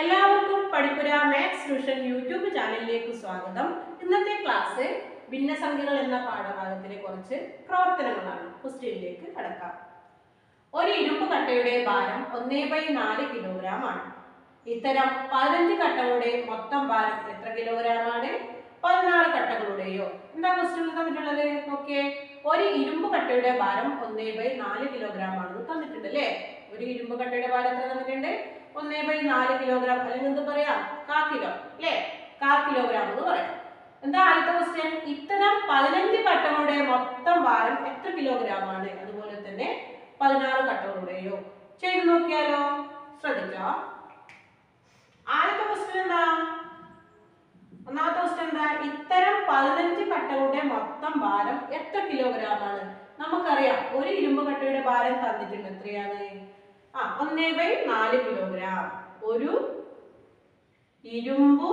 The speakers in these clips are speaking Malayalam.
എല്ലാവർക്കും പഠിപ്പുര മാത്സ് ട്യൂഷൻ യൂട്യൂബ് ചാനലിലേക്ക് സ്വാഗതം. ഇന്നത്തെ ക്ലാസ് ഭിന്നസംഖ്യകൾ എന്ന പാഠഭാഗത്തിലെ കുറച്ച് പ്രവർത്തനങ്ങളാണ്. ക്വസ്റ്റ്യനിലേക്ക് കടക്കാം. ഒരു ഇരുമ്പ് കട്ടയുടെ ഭാരം 1/4 കിലോഗ്രാം ആണ്. ഇത്തരം 15 കട്ടകളുടെ മൊത്തം ഭാരം എത്ര കിലോഗ്രാം ആണ്? 16 കട്ടകളുടെയോ? എന്താ ക്വസ്റ്റ്യനിൽ തന്നിട്ടുള്ളത്? ഓക്കെ, ഒരു ഇരുമ്പ് കട്ടയുടെ ഭാരം 1/4 കിലോഗ്രാം ആണെന്ന് തന്നിട്ടുണ്ട് അല്ലേ? ഒരു ഇരുമ്പ് കട്ടയുടെ ഭാരം എത്ര തന്നിട്ടുണ്ട്? 1/4 കിലോഗ്രാം, അല്ലെങ്കിൽ എന്ത് പറയാം? 1/4 കിലോ അല്ലേ? 1/4 കിലോഗ്രാം എന്ന് പറയാം. എന്താ ആദ്യത്തെ ക്വസ്റ്റ്യൻ? ഇത്തരം 15 കട്ടകളുടെ മൊത്തം ഭാരം എത്ര കിലോഗ്രാം ആണ്? അതുപോലെ തന്നെ 16 കട്ടകളുടെയോ? ചെയ്തു നോക്കിയാലോ? ശ്രദ്ധിക്കാം. ആദ്യത്തെ ക്വസ്റ്റ്യൻ എന്താ? ഒന്നാമത്തെ ക്വസ്റ്റ്യൻ എന്താ? ഇത്തരം 15 കട്ടകളുടെ മൊത്തം ഭാരം എത്ര കിലോഗ്രാം ആണ്? നമുക്കറിയാം ഒരു ഇരുമ്പ് കട്ടയുടെ ഭാരം തന്നിട്ടുണ്ട്. എത്രയാണ്? 1/4 കിലോഗ്രാം. ഒരു ഇരുമ്പു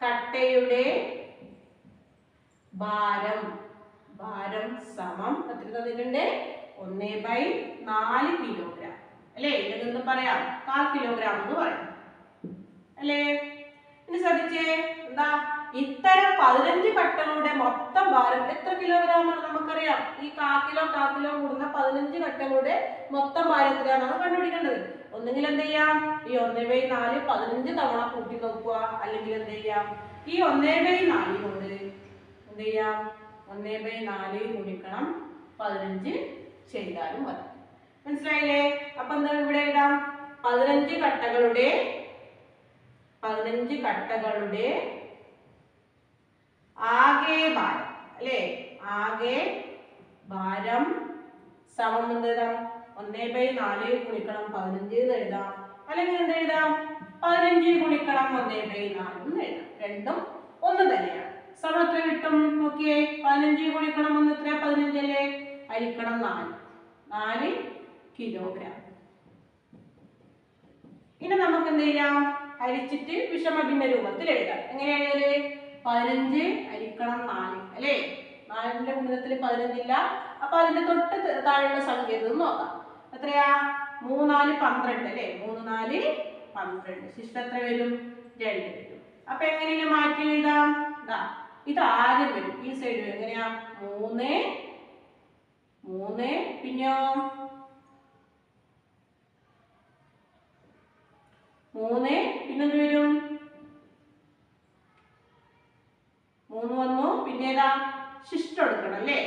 കട്ടയുടെ ഭാരം സമം എത്ര തന്നിട്ടുണ്ട്? 1/4 കിലോഗ്രാം അല്ലേ? ഇതെന്ന് പറയാം 1/4 കിലോഗ്രാം എന്ന് പറയാം അല്ലേ? ഇനി ശ്രദ്ധിച്ചേ, എന്താ ഇത്തരം 15 കട്ടകളുടെ മൊത്തം ഭാരം എത്ര കിലോഗ്രാം ആണ്? നമുക്കറിയാം ഈ 1/4 കിലോ കൂടുന്ന 15 കട്ടകളുടെ മൊത്തം ഭാരം എത്രയാണെന്ന് കണ്ടുപിടിക്കേണ്ടത്. ഒന്നുകിൽ എന്ത് ചെയ്യാം, ഈ 1/4 15 തവണ കൂട്ടി നോക്കുക, അല്ലെങ്കിൽ എന്ത് ചെയ്യാം, ഈ 1/4 കൊണ്ട് എന്ത് ചെയ്യാം, 1/4 ഗുണിക്കണം 15 ചെയ്താലും മതി. മനസ്സിലായില്ലേ? അപ്പൊ എന്താ ഇവിടെ എഴുതാം? 15 കട്ടകളുടെ ആകെ ഭാരം അല്ലേ? ആകെ ഭാരം സമം എന്ത് എഴുതാം? 1/4 ഗുണിക്കണം 15 എന്ന് എഴുതാം, അല്ലെങ്കിൽ എന്ത് എഴുതാം? 15 ഗുണിക്കണം 1/4 എന്ന് എഴുതാം. രണ്ടും ഒന്ന് തന്നെയാണ്. സമം എത്ര കിട്ടും? നോക്കിയേ, 15 ഗുണിക്കണം 1 എത്ര? 15 അല്ലേ? ഹരിക്കണം 4 കിലോഗ്രാം. ഇനി നമുക്ക് എന്ത് ചെയ്യാം? ഹരിച്ചിട്ട് വിഷമഭിന്ന രൂപത്തിൽ എഴുതാം. എങ്ങനെ എഴുതല്? 15 ഹരിക്കണം 4 അല്ലേ? 4ന്റെ ഗുണിതത്തിൽ 15 ഇല്ല. അപ്പൊ അതിന്റെ തൊട്ട് താഴെയുള്ള സംഖ്യ നോക്കാം. എത്രയാ? 3 4 12 അല്ലേ? 3 4 12. ശിഷ്ടം എത്ര വരും? 2 വരും. അപ്പൊ എങ്ങനെയാ മാറ്റി എഴുതാം? ഇത് ആദ്യം വരും, ഈ സൈഡ് വരും. എങ്ങനെയാ? 3 പിന്നെയോ 3 പിന്നെന്ത് വരും? 3 വന്നു. പിന്നെ ഏതാ? ശിഷ്ടം എടുക്കണം അല്ലേ?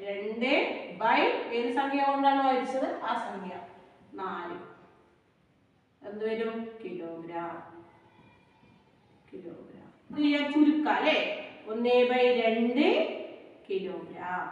2 ബൈ ഏത് സംഖ്യ കൊണ്ടാണ് ഹരിച്ചത്? ആ സംഖ്യ 4. എന്ത് വരും? കിലോഗ്രാം. ചുരുക്ക അല്ലേ? 1/2 കിലോഗ്രാം.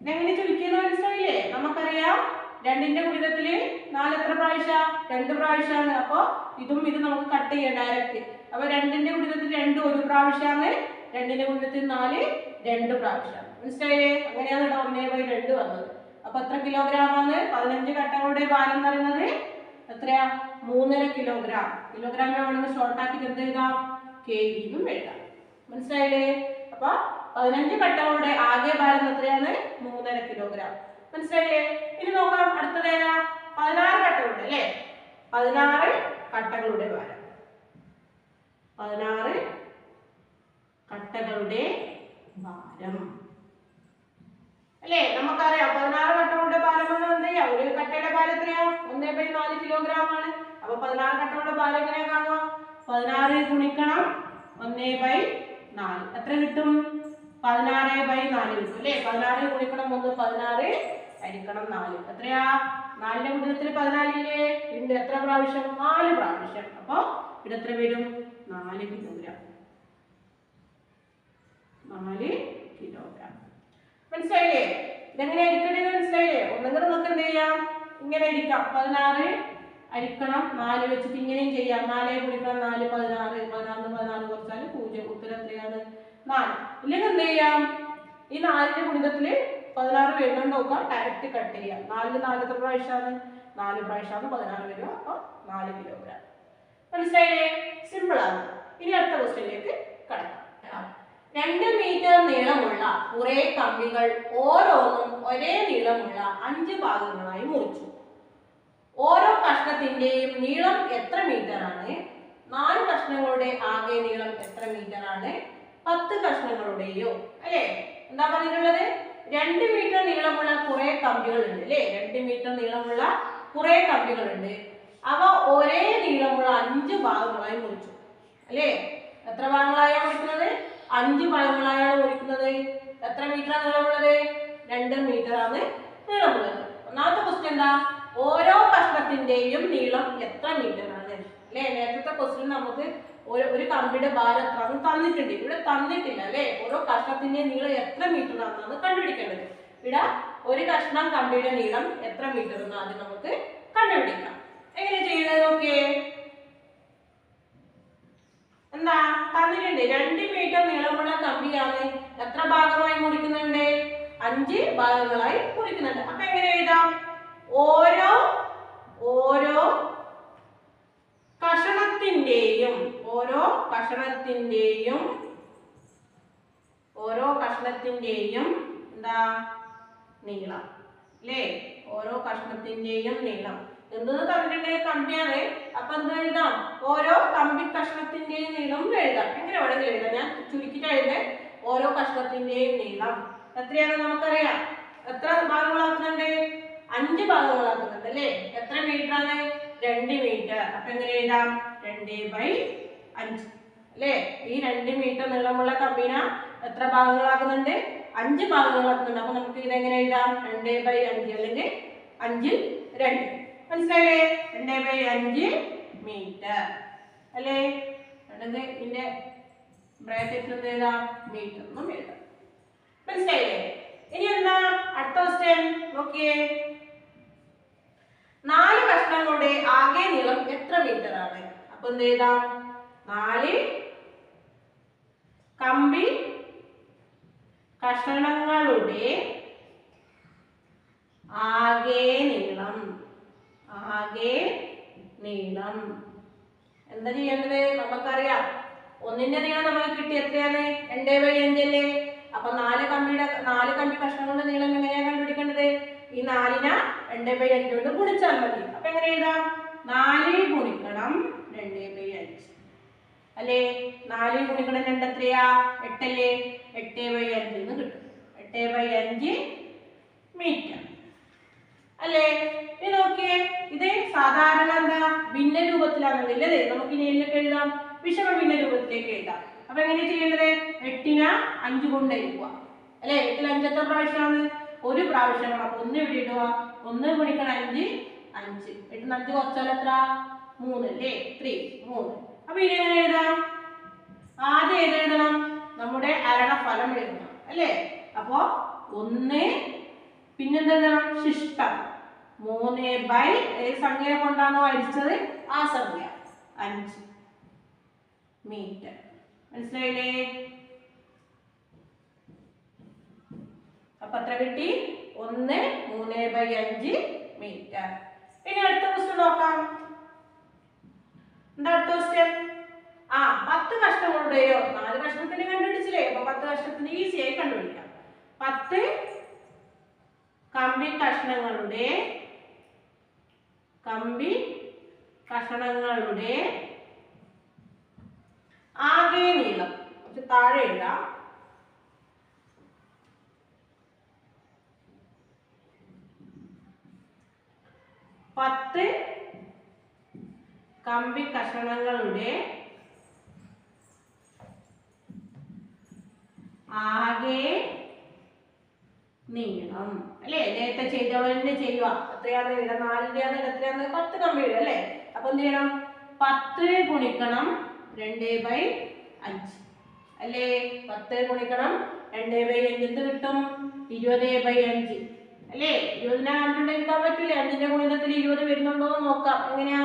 ഇതെങ്ങനെ ചുരുക്കിയെന്ന് മനസ്സിലായില്ലേ? നമുക്കറിയാം 2ന്റെ ഗുണിതത്തില് 4 എത്ര പ്രാവശ്യം? 2 പ്രാവശ്യമാണ്. അപ്പൊ ഇതും നമുക്ക് കട്ട് ചെയ്യാം ഡയറക്റ്റ്. അപ്പൊ 2ന്റെ ഗുണിതത്തിൽ 2 ഒരു പ്രാവശ്യമാണ്, 2ന്റെ ഗുണിതത്തിൽ 4 2 പ്രാവശ്യമാണ്. മനസ്സിലായില്ലേ? അങ്ങനെയാണ് ഇവിടെ 1/2 വന്നത്. അപ്പൊ എത്ര കിലോഗ്രാം ആണ്? 15 കട്ടകളുടെ ഭാരം എന്ന് പറയുന്നത് എത്രയാ? 3.5 കിലോഗ്രാം. കിലോഗ്രാമിനെ വേണമെങ്കിൽ ഷോർട്ട് ആക്കി എന്ത് എഴുതാം? kg എന്നും എഴുതാം. മനസ്സിലായില്ലേ? അപ്പൊ 15 കട്ടകളുടെ ആകെ ഭാരം എത്രയാണ്? 3.5 കിലോഗ്രാം. മനസ്സിലായില്ലേ? ഇനി നോക്കാം അടുത്തത് ഏതാ? 16 കട്ടകളുടെ അല്ലേ? 16 കട്ടകളുടെ ഭാരം. 16 കട്ടകളുടെ ഭാരം അല്ലേ? നമുക്കറിയാം 16 കട്ടകളുടെ ഭാരം എന്ന് എന്ത് ചെയ്യാം? ഒരു കട്ടയുടെ ഭാരം എത്രയാ? 1/4 കിലോഗ്രാം ആണ്. അപ്പൊ 16 കട്ടകളുടെ ഭാരം എങ്ങനെയാ കാണുക? 16 ഗുണിക്കണം 1/4 എത്ര കിട്ടും? 16/4 കിട്ടും അല്ലേ? 16 ഗുണിക്കണം 1 16 ഹരിക്കണം 4 എത്രയാ? 4ന്റെ ഗുണിതത്തിൽ 14 ഇല്ലേ? ഉണ്ട്. എത്ര പ്രാവശ്യം? 4 പ്രാവശ്യം. അപ്പൊ ഇവിടെ എത്ര വരും? 4 കിലോഗ്രാം. 4 കിലോഗ്രാം. മനസ്സിലായില്ലേ? ഇതെങ്ങനെ ഹരിക്കണ്ടേന്ന് മനസ്സിലായില്ലേ? ഒന്നെങ്കിൽ നമുക്ക് എന്ത് ചെയ്യാം? ഇങ്ങനെ ഹരിക്കാം. 16 ഹരിക്കണം 4 വെച്ചിട്ട് ഇങ്ങനെയും ചെയ്യാം. 4 ഗുണിക്കണം 4 16. 14 കുറച്ചാൽ 0. ഉത്തരം എത്രയാണ്? 4. ഇല്ലെങ്കിൽ എന്ത് ചെയ്യാം? ഈ 4ന്റെ ഗുണിതത്തില് 16 വരുന്നുണ്ട് നോക്കാം, ഡയറക്റ്റ് കട്ട് ചെയ്യാം. 4 എത്ര പ്രാവശ്യമാണ്? 4 പ്രാവശ്യമാണ് 16 വരിക. അപ്പൊ 4 കിലോഗ്രാം. മനസ്സിലായില്ലേ? സിമ്പിൾ ആണ്. ഇനി അടുത്ത ക്വസ്റ്റ്യനിലേക്ക് കടക്കാം. 2 മീറ്റർ നീളമുള്ള കുറെ കമ്പികൾ ഓരോന്നും ഒരേ നീളമുള്ള 5 ഭാഗങ്ങളായി മുറിച്ചു. ഓരോ കഷ്ണത്തിൽ കഷ്ണത്തിന്റെയും നീളം എത്ര മീറ്റർ ആണ്? 4 കഷ്ണങ്ങളുടെ ആകെ നീളം എത്ര മീറ്റർ ആണ്? 10 കഷ്ണങ്ങളുടെയോ? അല്ലേ? എന്താ പറഞ്ഞിട്ടുള്ളത്? 2 മീറ്റർ നീളമുള്ള കുറെ കമ്പികളുണ്ട് അല്ലേ? 2 മീറ്റർ നീളമുള്ള കുറെ കമ്പികളുണ്ട്. അവ ഒരേ നീളമുള്ള 5 ഭാഗങ്ങളായി മുറിച്ചു അല്ലേ? എത്ര ഭാഗങ്ങളായാണ് മുറിക്കുന്നത്? 5 ഭാഗങ്ങളായാണ് മുറിക്കുന്നത്. എത്ര മീറ്ററാണ് നീളമുള്ളത്? 2 മീറ്റർ ആണ് നീളമുള്ളത്. ഒന്നാമത്തെ ക്വസ്റ്റ്യൻ എന്താ? ഓരോ കഷ്ണത്തിന്റെയും നീളം എത്ര മീറ്റർ ആണ്? അല്ലേ? നേരത്തെ ക്വസ്റ്റ്യൻ നമുക്ക് ഒരു കമ്പിയുടെ ഭാരം എത്ര തന്നിട്ടുണ്ട്. ഇവിടെ തന്നിട്ടില്ല അല്ലേ? ഓരോ കഷ്ണത്തിന്റെ നീളം എത്ര മീറ്റർ ആണെന്നാണ് കണ്ടുപിടിക്കേണ്ടത്. ഇവിടെ ഒരു കഷ്ണം കമ്പിയുടെ നീളം എത്ര മീറ്റർ എന്ന് ആദ്യം നമുക്ക് കണ്ടുപിടിക്കാം. എങ്ങനെ ചെയ്യുന്നത് നോക്കിയേ. എന്താ തന്നിട്ടുണ്ട്? 2 മീറ്റർ നീളമുള്ള കമ്പിയാണ്. എത്ര ഭാഗമായി മുറിക്കുന്നുണ്ട്? 5 ഭാഗങ്ങളായി മുറിക്കുന്നുണ്ട്. അപ്പൊ എങ്ങനെ എഴുതാം? ഓരോ കഷണത്തിന്റെയും എന്താ നീളം അല്ലേ? ഓരോ കഷ്ണത്തിന്റെയും നീളം എന്തെന്ന് തന്നിട്ടുണ്ട്? കമ്പിയാണ്. അപ്പൊ എന്ത് എഴുതാം? ഓരോ കമ്പി കഷ്ണത്തിന്റെയും നീളം എഴുതാം. എങ്ങനെ വേണമെങ്കിൽ എഴുതാം. ഞാൻ ചുരുക്കിട്ട് എഴുതേ. ഓരോ കഷ്ണത്തിന്റെയും നീളം എത്രയാണെന്ന് നമുക്കറിയാം. എത്ര ഭാഗങ്ങളാക്കുന്നുണ്ട്? 5 ഭാഗങ്ങളാക്കുന്നുണ്ട് അല്ലേ? എത്ര മീറ്റർ ആണ്? 2 മീറ്റർ. അപ്പൊ എങ്ങനെ എഴുതാം? 2/5 അല്ലേ? ഈ 2 മീറ്റർ നീളമുള്ള കമ്പിനെ എത്ര ഭാഗങ്ങളാക്കുന്നുണ്ട്? 5 ഭാഗങ്ങളാക്കുന്നുണ്ട്. അപ്പൊ നമുക്ക് ഇതെങ്ങനെ എഴുതാം? 2/5 അല്ലെങ്കിൽ 5/2. മനസ്സിലായില്ലേ? 2/5 മീറ്റർ അല്ലേ? അല്ലെങ്കിൽ ഇതിന്റെ ബ്രാക്കറ്റിൽ എന്ത് എഴുതാം? മീറ്റർ എന്നും എഴുതാം. മനസ്സിലായില്ലേ? ഇനി എന്താ അടുത്ത ക്വസ്റ്റ്യൻ നോക്കിയേ. 4 കഷ്ണങ്ങളുടെ ആകെ നീളം എത്ര മീറ്റർ ആണ്? അപ്പൊ എന്ത് എഴുതാം? 4 കമ്പി കഷണങ്ങളുടെ ആകെ നീളം എന്താ ചെയ്യേണ്ടത്? നമുക്കറിയാം. ഒന്നിന്റെ നീളം നമുക്ക് കിട്ടി. എത്രയാണ്? 2/5 അല്ലേ? അപ്പൊ 4 കമ്പി കഷ്ണങ്ങളുടെ നീളം എങ്ങനെയാണ് കണ്ടുപിടിക്കേണ്ടത്? ഈ 4നെ 2/5 കൊണ്ട് ഗുണിച്ചാൽ മതി. അപ്പൊ എങ്ങനെ എഴുതാം? 4 ഗുണിക്കണം 2/5 അല്ലേ? 4 ഗുണിക്കണം 2 എത്രയാ? 8 അല്ലേ? 8/5 എന്ന് കിട്ടും. 8/5 മീറ്റർ അല്ലേ? ഇനി നോക്കിയേ. ഇത് സാധാരണ എന്താ ഭിന്ന രൂപത്തിലാണെങ്കിലേ നമുക്ക് ഇനി എന്തൊക്കെ എഴുതാം? വിഷമ ഭിന്ന രൂപത്തിലേക്ക് എഴുതാം. അപ്പൊ എങ്ങനെ ചെയ്യേണ്ടത്? 8നെ 5 കൊണ്ട് എഴുതുക അല്ലേ? 8ൽ 5 എത്ര പ്രാവശ്യമാണ്? ഒരു പ്രാവശ്യമാണ്. അപ്പൊ 1 ഇവിടെ ഇടുക. 1 ഗുണിക്കണം 5 5. 8 5 കുറച്ചാൽ എത്ര? 3 അല്ലേ? 3. അപ്പൊ ഇനി എങ്ങനെ എഴുതാം? ആദ്യം എഴുതണം നമ്മുടെ ഹരണഫലം എഴുതണം അല്ലേ? അപ്പോ 1 പിന്നെന്താ എഴുതണം? ശിഷ്ടം 3/, ഏത് സംഖ്യയെ കൊണ്ടാണോ ഹരിച്ചത് ആ സംഖ്യ 5 മീറ്റർ. മനസ്സിലായില്ലേ? അപ്പൊ എത്ര കിട്ടി? 1 3/5 മീറ്റർ. ഇനി അടുത്ത ക്വസ്റ്റ്യൻ നോക്കാം. എന്താ അടുത്ത ക്വസ്റ്റ്യൻ? 10 കഷ്ണങ്ങളുടെയോ? 4 കഷ്ണത്തിന് കണ്ടുപിടിച്ചില്ലേ? അപ്പൊ 10 കഷ്ണത്തിന് ഈസിയായി കണ്ടുപിടിക്കാം. 10 കമ്പി കഷണങ്ങളുടെ ആകെ നീളം കുറച്ച് താഴെ എഴുതാം. പത്ത് കമ്പി കഷണങ്ങളുടെ ആകെ നീളം അല്ലേ? നേരത്തെ ചെയ്തവരെ ചെയ്യുക. എത്രയാണ്? ഇവിടെ 4ന്റെ എത്രയാണ്? 10 കമ്പിയുടെ അല്ലേ? അപ്പൊ എന്ത് ചെയ്യണം? 10 ഗുണിക്കണം 2/5 അല്ലേ? 10 ഗുണിക്കണം 2/5 എന്ത് കിട്ടും? 20/5 അല്ലേ? 20നെ കണ്ടുപിടിക്കാൻ പറ്റില്ല. 5ന്റെ ഗുണിതത്തിൽ 20 വരുന്നുണ്ടോ എന്ന് നോക്കാം. എങ്ങനെയാ?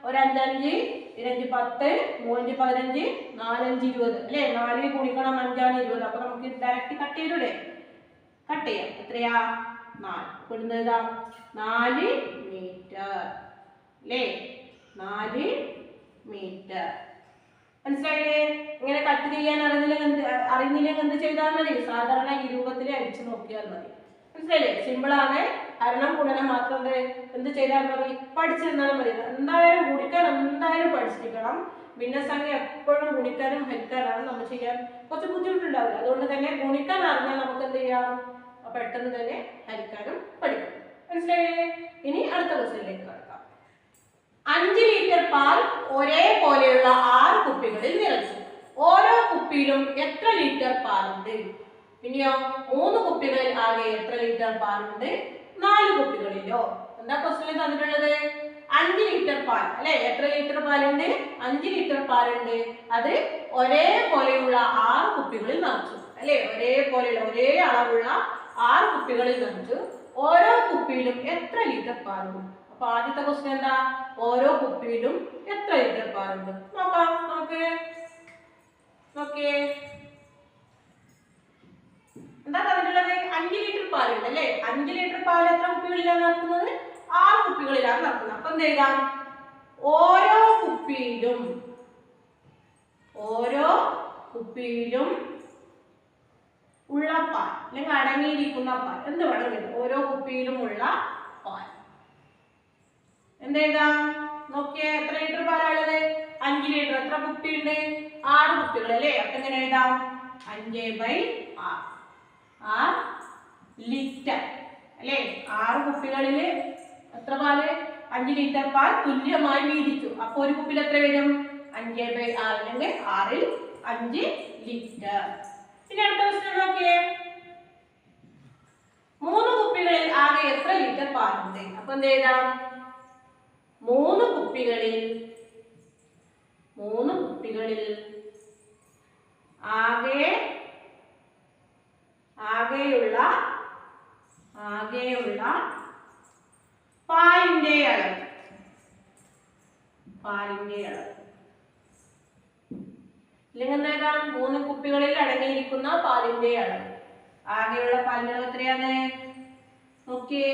ഒരു 5 5 2 10 3 15 4 5 20 അല്ലേ? 4 ഗുണിക്കണം 5 ആണ് 20. അപ്പൊ നമുക്ക് ഡയറക്റ്റ് കട്ട് ചെയ്തൂടെ? കട്ട് ചെയ്യാം. എത്രയാ? 4. ഇവിടുന്ന് 4 മീറ്റർ അല്ലേ? 4 മീറ്റർ. മനസ്സിലായില്ലേ? ഇങ്ങനെ കട്ട് ചെയ്യാൻ അറിയുന്നില്ലെങ്കിൽ എന്ത് ചെയ്താൽ മതി? സാധാരണ ഈ രൂപത്തിൽ അടിച്ചു നോക്കിയാൽ മതി. മനസ്സിലായില്ലേ? സിമ്പിൾ ആണ്. ഹരണം ഗുണനം മാത്രം എന്ത് ചെയ്താൽ മതി, പഠിച്ചിരുന്നാലും മതി. എന്തായാലും ഗുണിക്കാൻ എന്തായാലും പഠിച്ചിരിക്കണം. ഭിന്നസംഖ്യ എപ്പോഴും ഗുണിക്കാനും ഹരിക്കാനാണ് നമ്മൾ ചെയ്യാൻ കുറച്ച് ബുദ്ധിമുട്ടുണ്ടാവില്ല. അതുകൊണ്ട് തന്നെ ഗുണിക്കാൻ അറിഞ്ഞാൽ നമുക്ക് എന്ത് ചെയ്യാം, പെട്ടെന്ന് തന്നെ ഹരിക്കാനും പഠിക്കാം. മനസ്സിലായില്ലേ? ഇനി അടുത്ത ക്വസ്റ്റ്യനിലേക്ക് കടക്കാം. 5 ലിറ്റർ പാൽ ഒരേപോലെയുള്ള 6 കുപ്പികളിൽ നിറച്ചു. ഓരോ കുപ്പിയിലും എത്ര ലിറ്റർ പാലുണ്ട്? പിന്നെയോ 3 കുപ്പികളിൽ ആകെ എത്ര ലിറ്റർ പാലുണ്ട്? 4 കുപ്പികളിലോ? എന്താ ക്വസ്റ്റ്യൻ തന്നിട്ടുള്ളത്? 5 ലിറ്റർ പാൽ അല്ലെ, എത്ര ലിറ്റർ പാലുണ്ട്? 5 ലിറ്റർ പാലുണ്ട്. അത് ഒരേപോലെയുള്ള 6 കുപ്പികളിൽ നിറച്ചു അല്ലെ, ഒരേപോലെയുള്ള ഒരേ അളവുള്ള 6 കുപ്പികളിൽ നിറച്ചു. ഓരോ കുപ്പിയിലും എത്ര ലിറ്റർ പാലുണ്ട്? അപ്പൊ ആദ്യത്തെ ക്വസ്റ്റ്യൻ എന്താ, ഓരോ കുപ്പിയിലും എത്ര ലിറ്റർ പാലുണ്ട് നോക്കാം. നോക്കേ എന്താ പറഞ്ഞിട്ടുള്ളത്? 5 ലിറ്റർ പാലുണ്ട് അല്ലെ. 5 ലിറ്റർ പാൽ എത്ര കുപ്പികളിലാണ് നടക്കുന്നത്? 6 കുപ്പികളിലാണ് നടക്കുന്നത്. അപ്പൊ എന്ത് ചെയ്യാം, ഓരോ കുപ്പിയിലും ഉള്ള പാൽ അല്ലെങ്കിൽ അടങ്ങിയിരിക്കുന്ന പാൽ എന്ത് വേണമെങ്കിലും, ഓരോ കുപ്പിയിലും ഉള്ള പാൽ എന്ത് എഴുതാം? നോക്കിയേ, എത്ര ലിറ്റർ പാലാണുള്ളത്? 5 ലിറ്റർ. എത്ര കുപ്പി ഉണ്ട്? 6 കുപ്പികൾ അല്ലേ. അപ്പൊ എങ്ങനെ എഴുതാം? 5/6 ലിറ്റർ അല്ലേ. 6 കുപ്പികളിൽ എത്ര പാല്? 5 ലിറ്റർ പാൽ തുല്യമായി വീതിച്ചു. അപ്പൊ ഒരു കുപ്പിയിൽ എത്ര വരും? 5/6 അല്ലെങ്കിൽ 6ൽ 5 ലിറ്റർ. ഇനി അടുത്ത ക്വസ്റ്റ്യൻ നോക്കിയേ, 3 കുപ്പികളിൽ ആകെ എത്ര ലിറ്റർ പാലുണ്ട്? അപ്പൊ എന്ത് എഴുതാം? 3 കുപ്പികളിൽ ആകെയുള്ള പാലിന്റെ അളവ് അല്ലെങ്കിൽ എന്താ, 3 കുപ്പികളിൽ അടങ്ങിയിരിക്കുന്ന പാലിന്റെ അളവ്. ആകെയുള്ള പാലിന്റെ അളവ് എത്രയാണ്? നോക്കിയേ,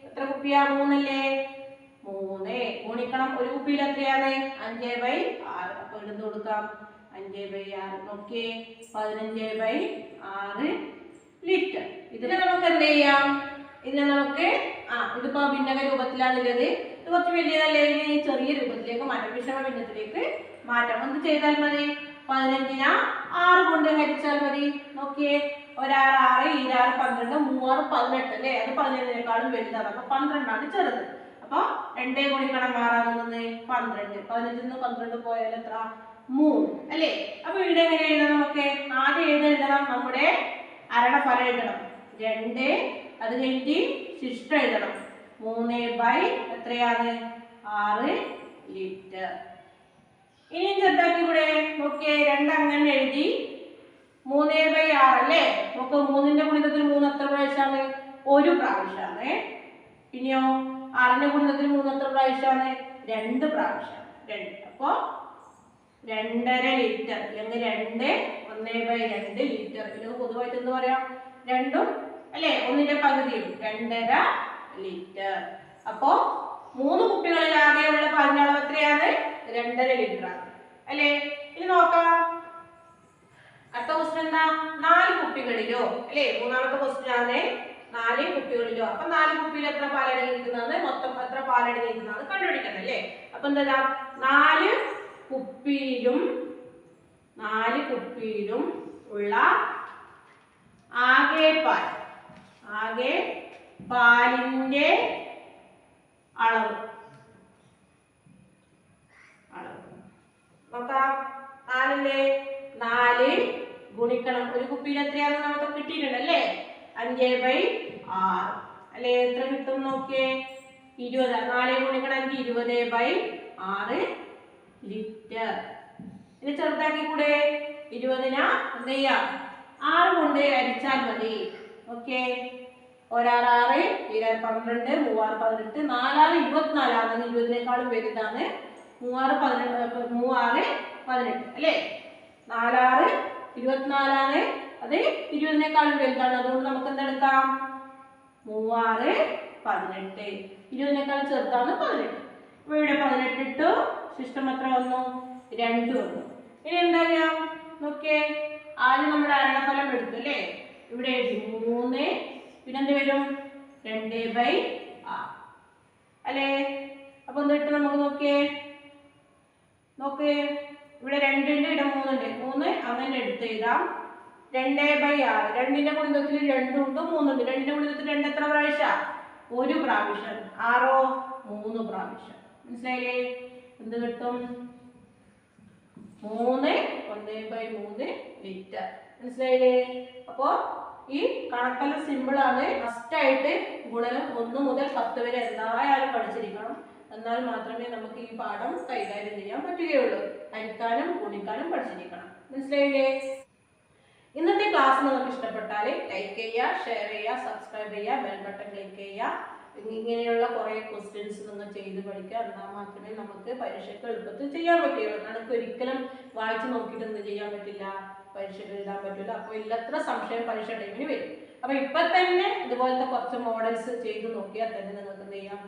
എത്ര കുപ്പിയാ? 3 അല്ലേ. 3 ഗുണിക്കണം ഒരു കുപ്പിയിൽ എത്രയാണ്? 5/6. അപ്പൊ എടുത്തു കൊടുക്കാം 5/6. നോക്കിയേ, 15/6 ലിറ്റർ. ഇതിനെ നമുക്ക് എന്ത് ചെയ്യാം? ഇതിനെ നമുക്ക് ഇതിപ്പോ ഭിന്നക രൂപത്തിലാണുള്ളത്. ഇത് കുറച്ച് വലിയതല്ലേ, ഇതിനെ ചെറിയ രൂപത്തിലേക്ക് മാറ്റാം, വിഷമ ഭിന്നത്തിലേക്ക് മാറ്റാം. എന്ത് ചെയ്താൽ മതി? 15നെ 6 കൊണ്ട് ഹരിച്ചാൽ മതി. നോക്കിയേ, 1 6 6, 2 6 12, 3 6 18 അല്ലേ. അത് 15നേക്കാളും വലുതാണ്. അപ്പൊ 12 ആണ് ചെറുത്. അപ്പൊ 2 ഗുണിക്കണം 6 12. 15ൽ നിന്ന് 12 പോയാൽ എത്ര? 3 അല്ലേ. അപ്പൊ ഇവിടെ എങ്ങനെ എഴുതാം? നമുക്ക് ആദ്യം എഴുതണം, നമ്മുടെ അരണഫലം എഴുതണം. 2 അത് കഴിഞ്ഞിട്ട് ശിഷ്ടം എഴുതണം. 3 എത്രയാണ്? 6 ലിറ്റർ. ഇനി ചെറുതാക്കി കൂടെ. നോക്കിയേ, 2 അങ്ങനെ എഴുതി. 3/6 അല്ലേ. നമുക്ക് 3ന്റെ ഗുണിതത്തിൽ 3 എത്ര പ്രാവശ്യമാണ്? 1 പ്രാവശ്യമാണ്. പിന്നെയോ 6ന്റെ ഗുണിതത്തിൽ 3 എത്ര പ്രാവശ്യമാണ്? 2 പ്രാവശ്യമാണ്. 2. അപ്പൊ 2.5 ലിറ്റർ അല്ലെങ്കിൽ 1/2 ലിറ്റർ. ഇത് പൊതുവായിട്ട് എന്ത് പറയാം? 2 അല്ലേ, 1ന്റെ പകുതിയും 2.5 ലിറ്റർ. അപ്പോ 3 കുപ്പികളിൽ ആകെയുള്ള പാലിന്റെ അളവ് എത്രയാണ്? 2.5 ലിറ്റർ ആണ് അല്ലേ. ഇനി നോക്കാം അടുത്ത ക്വസ്റ്റ്യൻ എന്താ? 4 കുപ്പികളിലോ അല്ലേ. മൂന്നാമത്തെ ക്വസ്റ്റ്യൻ ആണ്. 4 കുപ്പികളിലോ. അപ്പൊ 4 കുപ്പിയിൽ എത്ര പാലടങ്ങിയിരിക്കുന്നത്, മൊത്തം എത്ര പാലടങ്ങിയിരിക്കുന്നത് കണ്ടുപിടിക്കണം അല്ലേ. അപ്പൊ എന്താ, 4 കുപ്പിയിലും ഉള്ള ആകെ പാലിന്റെ അളവ് നോക്കാം. 4 ഗുണിക്കണം ഒരു കുപ്പിയിൽ എത്രയാണെന്ന് നമുക്ക് കിട്ടിയിട്ടുണ്ട് അല്ലേ. 5/6 അല്ലെ. എത്ര കിട്ടും നോക്കിയേ? 20. 4 ഗുണിക്കണം 5, 20/6 ലിറ്റർ. ഇനി ചെറുതാക്കി കൂടെ. 20നെ എന്ത് ചെയ്യാം? 6 കൊണ്ട് ഹരിച്ചാൽ മതി. ഓക്കെ, 1 6 6, 2 12, 3 6 18, 4 6 24 ആണ്. 20നേക്കാളും വലുതാണ്. 3 6 18 അല്ലേ. 4 6 24 ആണ്. അത് 20നേക്കാളും വലുതാണ്. അതുകൊണ്ട് നമുക്ക് എന്തെടുക്കാം? 3 6 18. 20നേക്കാളും ചെറുതാണ് 18. അപ്പൊ ഇവിടെ 18 ഇട്ടു. ശിഷ്ടം എത്ര വന്നു? 2 വന്നു. ഇനി എന്താ ചെയ്യാം നോക്കിയേ. ആദ്യം നമ്മുടെ അരണഫലം എടുത്തു അല്ലേ. ഇവിടെ 3 പിന്നെ എന്ത് വരും 2/6 അല്ലേ? അപ്പൊ എന്ത് കിട്ടും നമുക്ക് നോക്കിയേ. ഇവിടെ 2 ഉണ്ട്, ഇവിടെ 3 ഉണ്ട്. 3 അങ്ങനെ എടുത്ത് എഴുതാം. 2/6 2ന്റെ ഗുണിതത്തിൽ 2 ഉണ്ട് 3 ഉണ്ട്. 2ന്റെ ഗുണിതത്തിൽ 2 എത്ര പ്രാവശ്യം? ഒരു പ്രാവശ്യം. 6 3 പ്രാവശ്യം. മനസ്സിലായില്ലേ? എന്ത് കിട്ടും? 3 1/3 ലിറ്റർ. മനസ്സിലായില്ലേ? അപ്പോ ഈ കണക്കെല്ലാം സിമ്പിൾ ആണ്. ഫസ്റ്റ് ആയിട്ട് ഗുണനം 1 മുതൽ 10 വരെ എന്തായാലും പഠിച്ചിരിക്കണം. എന്നാൽ മാത്രമേ നമുക്ക് ഈ പാഠം കൈകാര്യം ചെയ്യാൻ പറ്റുകയുള്ളൂ. ഹരിക്കാനും ഗുണിക്കാനും പഠിച്ചിരിക്കണം. മനസ്സിലായില്ലേ? ഇന്നത്തെ ക്ലാസ് നിങ്ങൾക്ക് ഇഷ്ടപ്പെട്ടാൽ ലൈക്ക് ചെയ്യുക, ഷെയർ ചെയ്യുക, സബ്സ്ക്രൈബ് ചെയ്യുക, ബെൽ ബട്ടൺ ക്ലിക്ക് ചെയ്യുക. ഇങ്ങനെയുള്ള കുറേ ക്വസ്റ്റ്യൻസ് നിങ്ങൾ ചെയ്ത് പഠിക്കുക. എന്നാൽ മാത്രമേ നമുക്ക് പരീക്ഷയ്ക്ക് എളുപ്പത്തിൽ ചെയ്യാൻ പറ്റുകയുള്ളൂ. നമുക്ക് ഒരിക്കലും വായിച്ച് നോക്കിയിട്ട് എന്ത് ചെയ്യാൻ പറ്റില്ല, പരീക്ഷയ്ക്ക് എഴുതാൻ പറ്റില്ല. അപ്പോൾ ഇല്ലത്ര സംശയം പരീക്ഷ ടൈമിന് വരും. അപ്പോൾ ഇപ്പം തന്നെ ഇതുപോലത്തെ കുറച്ച് മോഡൽസ് ചെയ്ത് നോക്കിയാൽ തന്നെ നിങ്ങൾക്ക് എന്ത് ചെയ്യാം,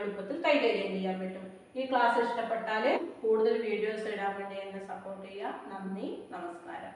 എളുപ്പത്തിൽ കൈകാര്യം ചെയ്യാൻ പറ്റും. ഈ ക്ലാസ് ഇഷ്ടപ്പെട്ടാൽ കൂടുതൽ വീഡിയോസ് ഇടാൻ വേണ്ടി എന്നെ സപ്പോർട്ട് ചെയ്യുക. നന്ദി, നമസ്കാരം.